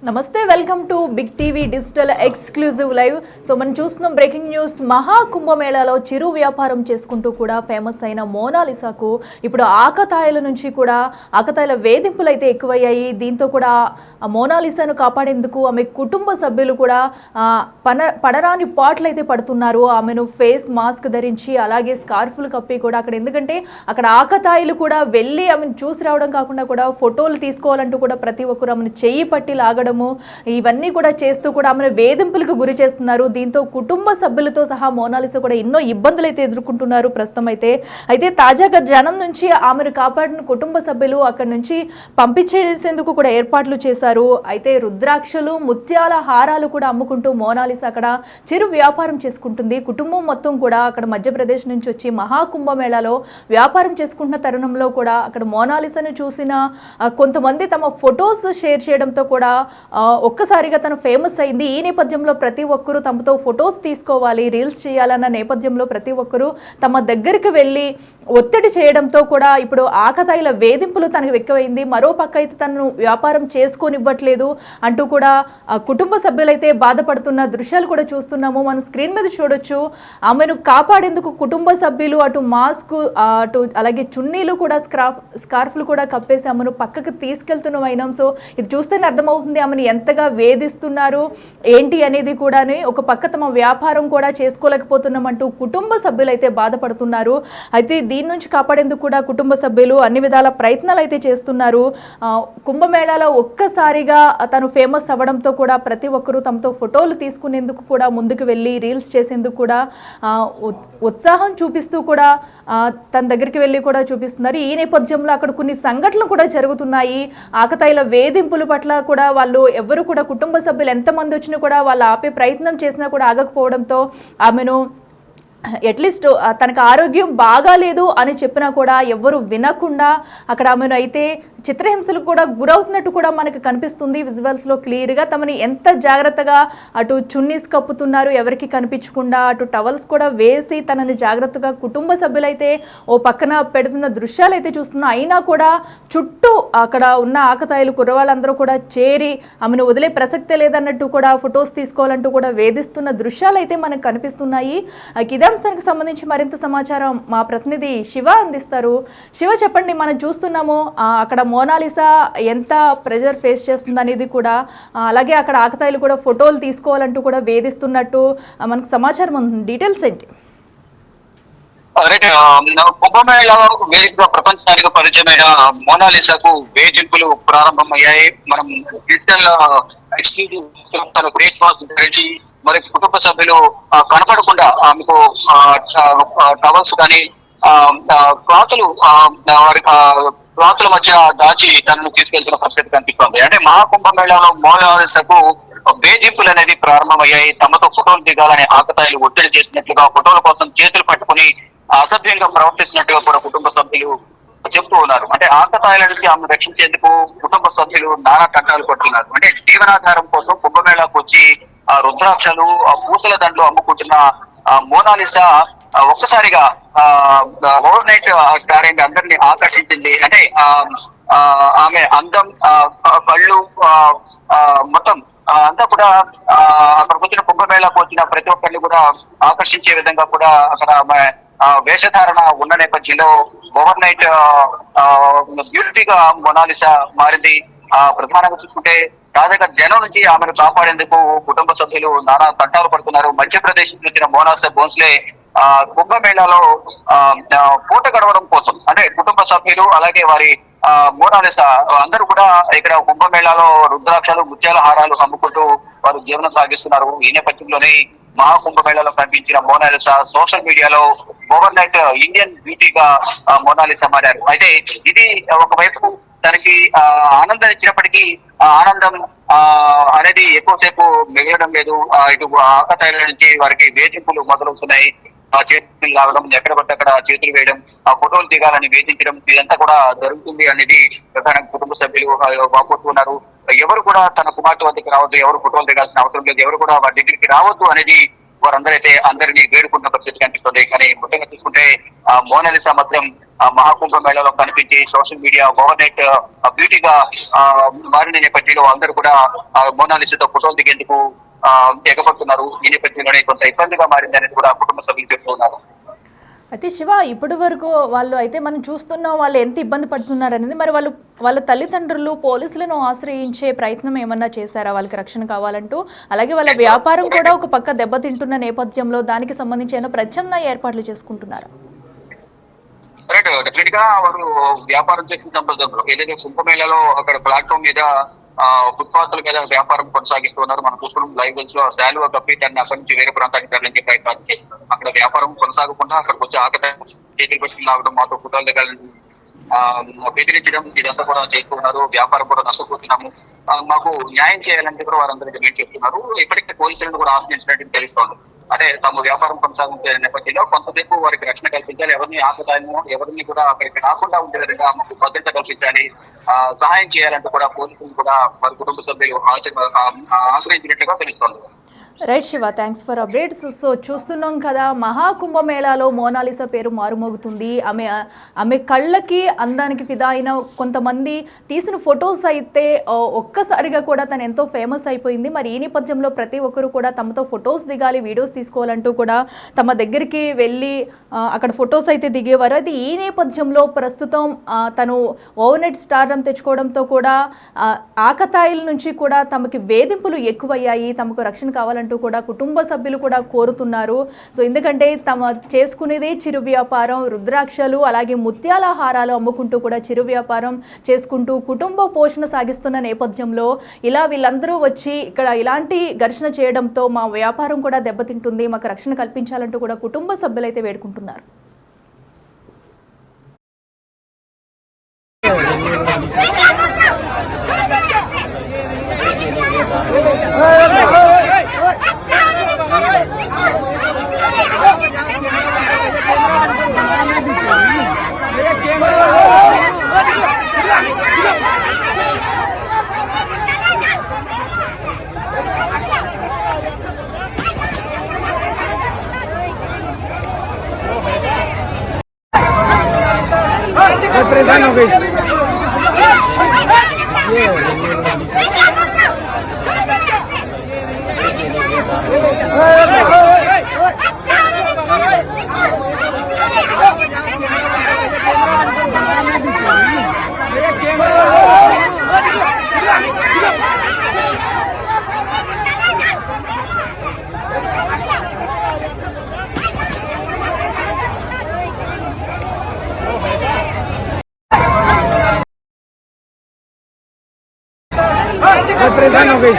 నమస్తే, welcome to big TV digital exclusive live. So మనం చూస్తున్నాం బ్రేకింగ్ న్యూస్. మహా కుంభమేళాలో చిరు వ్యాపారం చేసుకుంటూ కూడా ఫేమస్ అయిన మోనాలిసాకు ఇప్పుడు ఆకతాయిల నుంచి కూడా ఆకతాయిల వేధింపులు అయితే ఎక్కువయ్యాయి. దీంతో కూడా మోనాలిసాను కాపాడేందుకు ఆమె కుటుంబ సభ్యులు కూడా పడరాని పాటలు అయితే పడుతున్నారు. ఆమెను ఫేస్ మాస్క్ ధరించి అలాగే స్కార్ఫ్లు కప్పి కూడా అక్కడ, ఎందుకంటే అక్కడ ఆకతాయిలు కూడా వెళ్ళి ఆమెను చూసి రావడం కాకుండా కూడా ఫోటోలు తీసుకోవాలంటూ కూడా ప్రతి ఒక్కరు ఆమెను చెయ్యి పట్టి లాగడం, ఇవన్నీ కూడా చేస్తూ కూడా ఆమెను వేధింపులకు గురి చేస్తున్నారు. దీంతో కుటుంబ సభ్యులతో సహా మోనాలిసా కూడా ఎన్నో ఇబ్బందులు అయితే ఎదుర్కొంటున్నారు ప్రస్తుతం అయితే తాజాగా జనం నుంచి ఆమెను కాపాడిన కుటుంబ సభ్యులు అక్కడి నుంచి పంపించేసేందుకు కూడా ఏర్పాట్లు చేశారు. అయితే రుద్రాక్షలు, ముత్యాల హారాలు కూడా అమ్ముకుంటూ మోనాలిసా అక్కడ చిరు వ్యాపారం చేసుకుంటుంది. కుటుంబం మొత్తం కూడా అక్కడ మధ్యప్రదేశ్ నుంచి వచ్చి మహాకుంభమేళాలో వ్యాపారం చేసుకుంటున్న తరుణంలో కూడా అక్కడ మోనాలిసాను చూసిన కొంతమంది తమ ఫొటోస్ షేర్ చేయడంతో కూడా ఒక్కసారిగా తను ఫేమస్ అయింది. ఈ నేపథ్యంలో ప్రతి ఒక్కరూ తమతో ఫొటోస్ తీసుకోవాలి, రీల్స్ చేయాలన్న నేపథ్యంలో ప్రతి ఒక్కరూ తమ దగ్గరికి వెళ్ళి ఒత్తిడి చేయడంతో కూడా ఇప్పుడు ఆకతాయిల వేధింపులు తనకు ఎక్కువైంది. మరో పక్క అయితే తనను వ్యాపారం చేసుకోనివ్వట్లేదు అంటూ కూడా కుటుంబ సభ్యులైతే బాధపడుతున్న దృశ్యాలు కూడా చూస్తున్నాము. మనం స్క్రీన్ మీద చూడొచ్చు. ఆమెను కాపాడేందుకు కుటుంబ సభ్యులు అటు మాస్క్, అటు అలాగే చున్నీలు కూడా స్కార్ఫ్లు కూడా కప్పేసి ఆమెను పక్కకు తీసుకెళ్తున్న వైనం. సో ఇది చూస్తేనే అర్థమవుతుంది ఆమెను ఎంతగా వేధిస్తున్నారు ఏంటి అనేది కూడా. ఒక పక్క తమ వ్యాపారం కూడా చేసుకోలేకపోతున్నామంటూ కుటుంబ సభ్యులు అయితే బాధపడుతున్నారు. అయితే దీని నుంచి కాపాడేందుకు కూడా కుటుంబ సభ్యులు అన్ని విధాల ప్రయత్నాలు అయితే చేస్తున్నారు. కుంభమేళాలో ఒక్కసారిగా తను ఫేమస్ అవ్వడంతో కూడా ప్రతి ఒక్కరూ తమతో ఫోటోలు తీసుకునేందుకు కూడా ముందుకు వెళ్ళి రీల్స్ చేసేందుకు కూడా ఉత్సాహం చూపిస్తూ కూడా తన దగ్గరికి వెళ్ళి కూడా చూపిస్తున్నారు. ఈ నేపథ్యంలో అక్కడ కొన్ని సంఘటనలు కూడా జరుగుతున్నాయి. ఆకతాయిల వేధింపుల పట్ల కూడా వాళ్ళు ఎవరు కూడా కుటుంబ సభ్యులు ఎంతమంది వచ్చినా కూడా వాళ్ళు ఆపే ప్రయత్నం చేసినా కూడా ఆగకపోవడంతో ఆమెను అట్లీస్ట్ తనకు ఆరోగ్యం బాగాలేదు అని చెప్పినా కూడా ఎవ్వరు వినకుండా అక్కడ ఆమెను అయితే చిత్రహింసలకు కూడా గురవుతున్నట్టు కూడా మనకు కనిపిస్తుంది విజువల్స్లో క్లియర్గా. తమని ఎంత జాగ్రత్తగా అటు చున్నీస్ కప్పుతున్నారు ఎవరికి కనిపించకుండా, అటు టవల్స్ కూడా వేసి తనని జాగ్రత్తగా కుటుంబ సభ్యులైతే ఓ పక్కన పెడుతున్న దృశ్యాలు అయితే చూస్తున్నాం. అయినా కూడా చుట్టూ అక్కడ ఉన్న ఆకతాయిలు కుర్రవాళ్ళందరూ కూడా చేరి ఆమెను వదిలే ప్రసక్తే లేదన్నట్టు కూడా ఫొటోస్ తీసుకోవాలంటూ కూడా వేధిస్తున్న దృశ్యాలు అయితే మనకు కనిపిస్తున్నాయి. ఇదే అంశానికి సంబంధించి మరింత సమాచారం మా ప్రతినిధి శివ అందిస్తారు. శివ, చెప్పండి. మనం చూస్తున్నాము అక్కడ మోనాలిసా ఎంత ప్రెజర్ ఫేస్ చేస్తుంది అనేది కూడా, అలాగే అక్కడ ఆకతాయిలు కూడా ఫోటోలు తీసుకోవాలంటూ కూడా వేధిస్తున్నట్టు మనకు సమాచారం ఉంది. డీటెయిల్స్ ఏంటి? కుంభమేళాలో వేదికగా ప్రపంచానికి పరిచయమైన మోనాలిసాకు వేధింపులు ప్రారంభమయ్యాయి. మనం డిజిటల్ ఎక్స్క్లూజివ్ ఫేస్ మాస్క్ ధరించి మరి కుటుంబ సభ్యులు కనపడకుండా ఆమెకు టవల్స్ కానీ క్లాతులు క్లాతుల మధ్య దాచి తనను తీసుకెళ్తున్న పరిస్థితి కనిపిస్తోంది. అంటే మహాకుంభమేళాలో మోనాలిసాకు వేధింపులు అనేది ప్రారంభమయ్యాయి. తమతో ఫోటోలు దిగాలని ఆకతాయిలు ఒత్తిడి చేసినట్లుగా, ఫోటోల కోసం చేతులు పట్టుకుని అసభ్యంగా ప్రవర్తిస్తున్నట్టుగా కూడా కుటుంబ సభ్యులు చెప్తూ ఉన్నారు. అంటే ఆకతాయిల నుంచి ఆమెను రక్షించేందుకు కుటుంబ సభ్యులు నానా తంటాలు పడుతున్నారు. అంటే జీవనాధారం కోసం కుంభమేళాకు వచ్చి రుద్రాక్షలు, పూసల దండలు అమ్ముకుంటున్న మోనాలిసా ఒక్కసారిగా ఓవర్ నైట్ స్టార్ అయింది, అందరినీ ఆకర్షించింది. అంటే ఆమె అందం, కళ్ళు, మొత్తం అంతా కూడా అక్కడికి వచ్చిన కుంభమేళాకు వచ్చిన ప్రతి ఒక్కరిని కూడా ఆకర్షించే విధంగా కూడా అక్కడ వేషధారణ ఉన్న నేపథ్యంలో ఓవర్ నైట్ బ్యూటీగా మోనాలిసా మారింది. ప్రధానంగా చూసుకుంటే తాజాగా జనం నుంచి ఆమెను కాపాడేందుకు కుటుంబ సభ్యులు నానా తంటాలు పడుతున్నారు. మధ్యప్రదేశ్ నుంచి వచ్చిన మోనాలిసా భోన్స్లే కుంభమేళాలో పూట గడవడం కోసం, అంటే కుటుంబ సభ్యులు అలాగే వారి మోనాలిసా అందరూ కూడా ఇక్కడ కుంభమేళాలో రుద్రాక్షలు, ముత్యాల హారాలు అమ్ముకుంటూ వారు జీవనం సాగిస్తున్నారు. ఈ నేపథ్యంలోనే మహాకుంభమేళాలో కనిపించిన మోనాలిసా సోషల్ మీడియాలో ఓవర్ నైట్ ఇండియన్ బ్యూటీగా మోనాలిసా మారారు. అయితే ఇది ఒకవైపు తనకి ఆనందం ఇచ్చినప్పటికీ ఆనందం అనేది ఎక్కువసేపు మిగలడం లేదు. ఇటు ఆకతాయిల నుంచి వారికి వేధింపులు మొదలవుతున్నాయి. చేతులు లాగడం, ఎక్కడ పడితే అక్కడ చేతులు వేయడం, ఆ ఫోటోలు దిగాలని వేధించడం, ఇదంతా కూడా జరుగుతుంది అనేది ప్రధానంగా కుటుంబ సభ్యులు వాపోతున్నారు. ఎవరు కూడా తన కుమార్తె వద్దకు రావద్దు, ఎవరు ఫోటోలు దిగాల్సిన అవసరం లేదు, ఎవరు కూడా వారి దగ్గరికి రావద్దు అనేది వారందరైతే అందరినీ వేడుకున్న పరిస్థితి కనిపిస్తుంది. కానీ ముఖ్యంగా చూసుకుంటే మోనాలిసా మాత్రం మహాకుంభ మేళాలో కనిపించి సోషల్ మీడియా ఓవర్ నైట్ బ్యూటీగా మారిన నేపథ్యంలో అందరూ కూడా మోనాలిసాతో ఫోటోలు దిగేందుకు ఎగబడుతున్నారు. ఈ నేపథ్యంలోనే కొంత ఇబ్బందిగా మారిందని కూడా కుటుంబ సభ్యులు చెప్తున్నారు. అయితే శివ, ఇప్పటి వరకు వాళ్ళు అయితే మనం చూస్తున్నాం వాళ్ళు ఎంత ఇబ్బంది పడుతున్నారు అనేది. మరి వాళ్ళ తల్లిదండ్రులు పోలీసులను ఆశ్రయించే ప్రయత్నం ఏమన్నా చేశారా వాళ్ళకి రక్షణ కావాలంటూ? అలాగే వాళ్ళ వ్యాపారం కూడా ఒక పక్క దెబ్బతింటున్న నేపథ్యంలో దానికి సంబంధించిన ప్రత్యామ్నాయ ఏర్పాట్లు చేసుకుంటున్నారా? రైట్, డెఫినెట్ గా వారు వ్యాపారం చేసిన సందర్భంలో ఏదైతే కుంభమేళలో అక్కడ ప్లాట్ఫామ్ మీద ఫుట్పాత్ల మీద వ్యాపారం కొనసాగిస్తున్నారు. మనం చూస్తున్నాం లైవ్ లో శాలువా కప్పి దాన్ని అక్కడి నుంచి వేరే ప్రాంతానికి తరలించే ప్రయత్నాలు చేస్తున్నారు. అక్కడ వ్యాపారం కొనసాగకుండా అక్కడికి వచ్చి ఆకతాయి చేతులు పెట్టుకుని లాగడం, మాతో ఫోటోలు దగ్గర బెదిరించడం ఇదంతా కూడా చేస్తున్నారు. వ్యాపారం కూడా నష్టపోతున్నాము, మాకు న్యాయం చేయాలంటే కూడా వారందరూ డిమాండ్ చేస్తున్నారు. ఇప్పటికే పోలీసులను కూడా ఆశ్రయించినట్టు తెలుస్తోంది. అంటే తమ వ్యాపారం కొనసాగుతున్న నేపథ్యంలో కొంతసేపు వారికి రక్షణ కల్పించాలి, ఎవరిని ఆకతాయము ఎవరిని కూడా అక్కడికి రాకుండా ఉండే విధంగా మాకు భద్రత కల్పించాలి, సహాయం చేయాలంటూ కూడా పోలీసులు కూడా వారి కుటుంబ సభ్యులు ఆశ్రయించినట్లుగా తెలుస్తోంది. Right Shiva, thanks for updates. So చూస్తున్నాం కదా, మహాకుంభమేళాలో మోనాలిసా పేరు మారుమోగుతుంది. ఆమె కళ్ళకి అందానికి ఫిదా అయిన కొంతమంది తీసిన ఫొటోస్ అయితే ఒక్కసారిగా కూడా తను ఎంతో ఫేమస్ అయిపోయింది. మరి ఈ నేపథ్యంలో ప్రతి ఒక్కరు కూడా తమతో ఫొటోస్ దిగాలి, వీడియోస్ తీసుకోవాలంటూ కూడా తమ దగ్గరికి వెళ్ళి అక్కడ ఫొటోస్ అయితే దిగేవారు. అయితే ఈ నేపథ్యంలో ప్రస్తుతం తను ఓవర్నైట్ స్టార్డమ్ తెచ్చుకోవడంతో కూడా ఆకతాయిల నుంచి కూడా తమకి వేధింపులు ఎక్కువయ్యాయి, తమకు రక్షణ కావాలంటే కూడా కుటుంబ సభ్యులు కూడా కోరుతున్నారు. సో ఎందుకంటే తమ చేసుకునేదే చిరు వ్యాపారం, రుద్రాక్షలు అలాగే ముత్యాల హారాలు అమ్ముకుంటూ కూడా చిరు వ్యాపారం చేసుకుంటూ కుటుంబ పోషణ సాగిస్తున్న నేపథ్యంలో ఇలా వీళ్ళందరూ వచ్చి ఇక్కడ ఇలాంటి ఘర్షణ చేయడంతో మా వ్యాపారం కూడా దెబ్బతింటుంది, మాకు రక్షణ కల్పించాలంటూ కూడా కుటుంబ సభ్యులైతే వేడుకుంటున్నారు. परेशान हो गई। परेशान हो गई।